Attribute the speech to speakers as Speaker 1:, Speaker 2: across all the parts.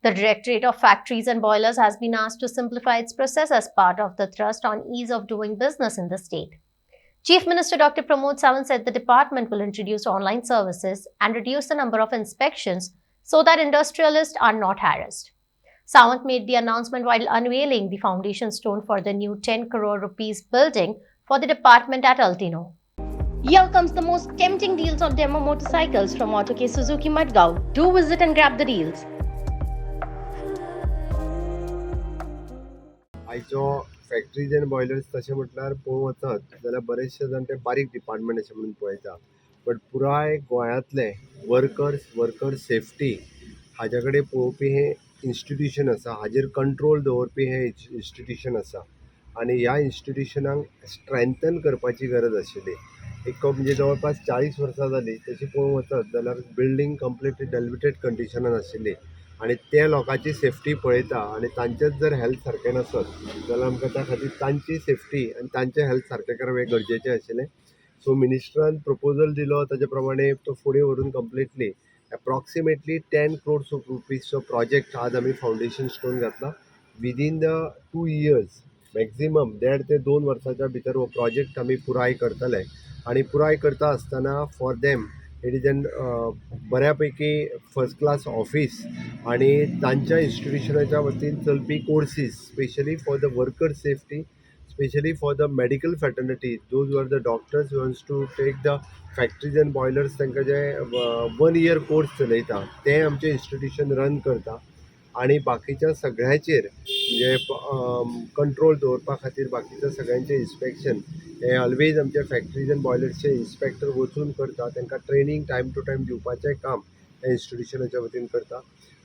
Speaker 1: The Directorate of Factories and Boilers has been asked to simplify its process as part of the thrust on ease of doing business in the state. Chief Minister Dr. Pramod Sawant said the department will introduce online services and reduce the number of inspections so that industrialists are not harassed. Sawant made the announcement while unveiling the foundation stone for the new 10 crore rupees building for the department at Altino. Here comes the most tempting deals of demo motorcycles from Auto K Suzuki Madgaon. Do visit and grab the deals.
Speaker 2: आयचो factories and boilers तशें म्हटल्यार पळोवंक वचत जाल्यार बरेचशे जाण ते बारीक डिपार्टमेंट अशें म्हणून पळयता. बट पुराय गोंयांतले वर्कर सेफ्टी हाजे कडेन पळोवपी हें इन्स्टिट्यूशन आसा, हाजेर कंट्रोल दवरपी हें इन्स्टिट्यूशन आसा आनी ह्या इन्स्टिट्यूशनाक स्ट्रेंथन करपाची गरज आशिल्ली. एक म्हणजे जवळपास 40 वर्सां जालीं तशी पळोवंक वचत जाल्यार बिल्डींग कंप्लिटली डेलिबिटेड कंडिशनान आशिल्ली आनी ते लोकांची सेफ्टी पळयता आनी तांचेच जर हेल्थ सारकें नसत जाल्यार आमकां त्या खातीर तांची सेफ्टी आनी तांचें हेल्थ सारकें करप हें गरजेचें आशिल्लें. सो मिनिस्टरान प्रपोजल दिलो ताजे प्रमाणे तो फुडें व्हरून कंप्लिटली एप्रॉक्सिमेटली 10 crores रुपीजचो प्रोजेक्ट आज आमी फावंडेशन स्टोन घातला. विदीन द 2 years मॅक्झिमम 1.5 ते 2 वर्साच्या भितर हो प्रोजेक्ट आमी पुराय करतले आनी पुराय करता आसतना for them it is an बऱ्यापैकी फर्स्ट क्लास ऑफिस आणि तांच्या इन्स्टिट्यूशनाच्या वतीन चलपी courses specially for the worker safety, specially for the medical fraternity, those were the doctors wants to take the factories and boilers तांकां जे 1 year कोर्स चलयता ते आमचें इन्स्टिट्यूशन रन करता आणि बाकीच्या सगळ्याचेर म्हणजे कंट्रोल दवरपा खातीर बाकीच्या सगळ्यांचें इन्स्पेक्शन हे ऑलवेज आमच्या फॅक्टरीज एंड बॉयलर्सचे इन्स्पेक्टर वचून करता. तांकां ट्रेनींग टायम टू टायम दिवपाचें काम हे इन्स्टिट्यूशनाच्या वतीन करता.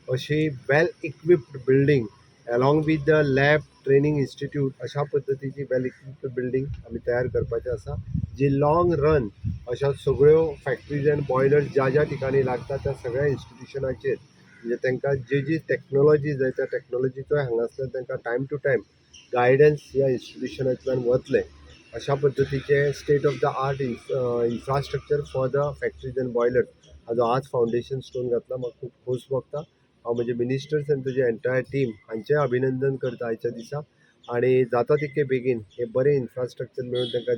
Speaker 2: अशी well equipped building along with the lab training institute अशा पद्दतीची वेल इक्विप्ड बिल्डींग आमी तयार करपाचें आसा जी लाँग रन अशा सगळ्यो फॅक्टरीज एंड बॉयलर्स ज्या ज्या ठिकाणी लागता त्या सगळ्या इन्स्टिट्यूशनाचेर म्हणजे तांकां जी टॅक्नॉलॉजी जाय त्या टॅक्नॉलॉजीचोय हांगासर तांकां टायम टू टायम गायडन्स ह्या इन्स्टिट्यूशनांतल्यान वतले अशा पद्दतीचे state of the art infrastructure for the factories and boilers हाजो आज फावंडेशन स्टोन घातला. म्हाका खूब खोस भोगता. हांव म्हणजे मिनिस्टर्स आनी तुजे एंटायर टीम हांचें अभिनंदन करता आयच्या दिसा आनी जाता तितके बेगीन हे बरें इन्फ्रास्ट्रक्चर मेळून तांकां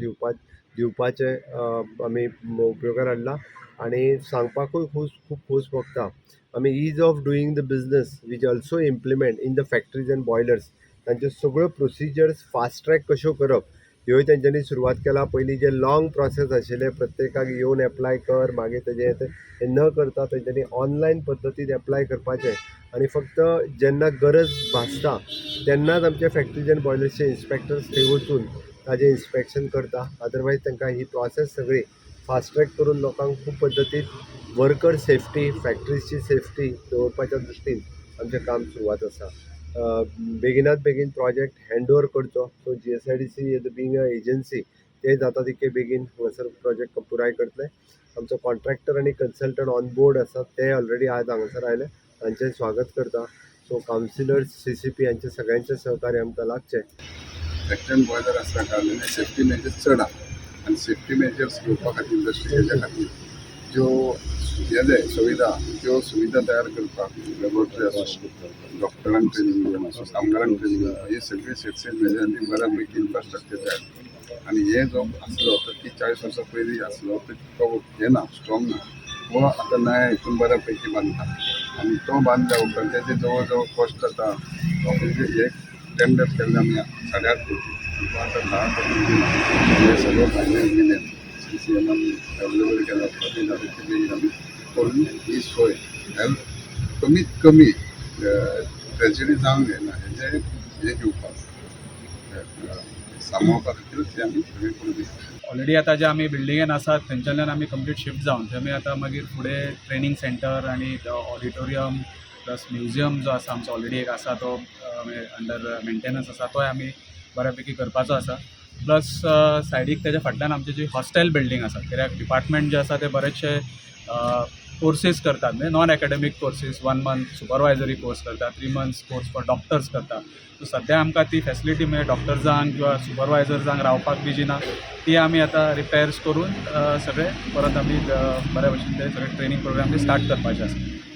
Speaker 2: दिवपाचें आमी उपयोगार हाडला आनी सांगपाकूय खूब खोस भोगता. आमी ease of doing the business which also implement in the factories and boilers तांच्यो सगळ्यो प्रोसिजर्स फास्ट ट्रॅक कश्यो करप ह्योय तेंच्यांनी सुरवात केला. पयलीं जे लाँग प्रोसेस आशिल्ले प्रत्येकाक येवन एप्लाय कर मागीर तेजें हें न करता तेंच्यांनी ऑनलायन पद्दतीन एप्लाय करपाचें आनी फक्त जेन्ना गरज भासता तेन्नाच आमचे फॅक्टरीज एंड बॉयलर्सचे इन्स्पेक्टर्स थंय वचून ताजें इन्स्पेक्शन करता. अदरवायज तांकां ही प्रोसेस सगळी फास्ट ट्रॅक करून लोकांक खूब पद्दतीन वर्कर सेफ्टी फॅक्टरीजची सेफ्टी दवरपाच्या दृश्टीन आमचें काम सुरवात आसा. बेगिनात बेगीन प्रोजेक्ट हँड ओवर करचो. So GSIDC being a agency ते जाता तितके बेगीन हांगासर प्रोजेक्ट पुराय करतले. आमचो कॉन्ट्रॅक्टर आनी कन्सल्टंट ऑन बोर्ड आसात ते ऑलरेडी आज हांगासर आयले तांचें स्वागत करता. सो कावन्सिलर्स CCP हांचे सगळ्यांचें सहकार्य आमकां लागचें.
Speaker 3: फॅक्टरी एंड बॉयलर आसल्या कारणान सेफ्टी मेजर्स चड आहा आनी सेफ्टी मेजर्स घेवपा खातीर इंडस्ट्रीच्या खातीर ज्यो हे जाय सुविधा त्यो सुविधा तयार करपाक लॅबोरेटरी आसूं, डॉक्टरांक ट्रेनींग दिवन आसूं, कामगारांक ट्रेनींग दिवन हे सगळे सेफ्टी मेजरांनी बऱ्यापैकी इन्फ्रास्ट्रक्चर तयार आनी हे जो आसलो तो 30-40 वर्सां पयलीं आसलो तो हे ना स्ट्रॉंग ना. हो आतां नया हितून बऱ्यापैकी बांदता आनी तो बांदल्या उपरांत तेजे जवळ जवळ कॉस्ट जाता हे टेंडर केल्ले आमी 8.5 कोटी आतां 10 कोटी हे सगळं फायनल मिलियन CCMन अवेलेबल केला. आमी करून ही सोय कमीत कमी ट्रेजडी जावंक जायना हेजें हे घेवपाक सांबाळपा खातीरच हे आमी सगळें करून दिता.
Speaker 4: ऑलरेडी आता जे आमी बिल्डिंगेन आसात थंयच्यान आमी कंप्लीट शिफ्ट जावन थंय आमी आतां मागीर फुडें ट्रेनींग सेंटर आनी ऑडिटोरियम प्लस म्युजियम जो आसा आमचो ऑलरेडी एक आसा तो अंडर मेंटेनन्स आसा तोय आमी बऱ्यापैकी करपाचो आसा. प्लस सायडीक तेज्या फाटल्यान आमची जी हॉस्टेल बिल्डींग आसा कित्याक डिपार्टमेंट जे आसा ते बरेचशे कोर्सीस करतात म्हणजे non academic courses 1 month supervisory course करता, 3 months कोर्स फॉर डॉक्टर्स करता. सो सद्या आमकां ती फॅसिलिटी म्हणजे डॉक्टर्सांक किंवा सुपरवायझर्सांक रावपाक बी जी ना ती आमी आतां रिपेर्स करून सगळे परत आमी बऱ्या भशेन ते सगळे ट्रेनींग प्रोग्राम स्टार्ट करपाचे आसा.